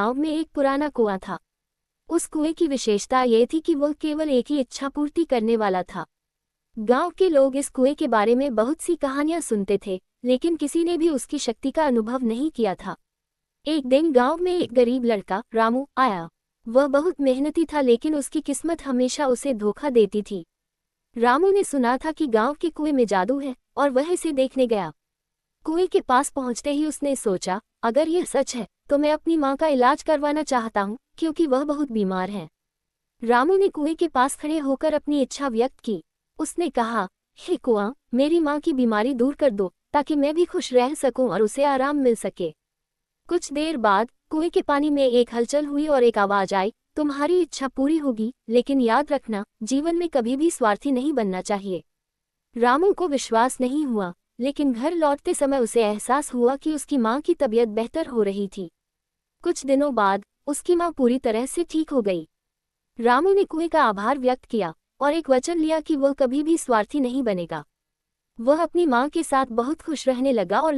गांव में एक पुराना कुआं था। उस कुएं की विशेषता ये थी कि वह केवल एक ही इच्छा पूर्ति करने वाला था। गांव के लोग इस कुएं के बारे में बहुत सी कहानियां सुनते थे, लेकिन किसी ने भी उसकी शक्ति का अनुभव नहीं किया था। एक दिन गांव में एक गरीब लड़का रामू आया। वह बहुत मेहनती था, लेकिन उसकी किस्मत हमेशा उसे धोखा देती थी। रामू ने सुना था कि गांव के कुएं में जादू है और वह इसे देखने गया। कुएं के पास पहुंचते ही उसने सोचा, अगर यह सच है तो मैं अपनी मां का इलाज करवाना चाहता हूं, क्योंकि वह बहुत बीमार है। रामू ने कुएं के पास खड़े होकर अपनी इच्छा व्यक्त की। उसने कहा, हे कुआं, मेरी मां की बीमारी दूर कर दो ताकि मैं भी खुश रह सकूं और उसे आराम मिल सके। कुछ देर बाद कुएं के पानी में एक हलचल हुई और एक आवाज आई, तुम्हारी इच्छा पूरी होगी, लेकिन याद रखना, जीवन में कभी भी स्वार्थी नहीं बनना चाहिए। रामू को विश्वास नहीं हुआ, लेकिन घर लौटते समय उसे एहसास हुआ कि उसकी मां की तबीयत बेहतर हो रही थी। कुछ दिनों बाद उसकी मां पूरी तरह से ठीक हो गई। रामू ने कुएं का आभार व्यक्त किया और एक वचन लिया कि वह कभी भी स्वार्थी नहीं बनेगा। वह अपनी मां के साथ बहुत खुश रहने लगा और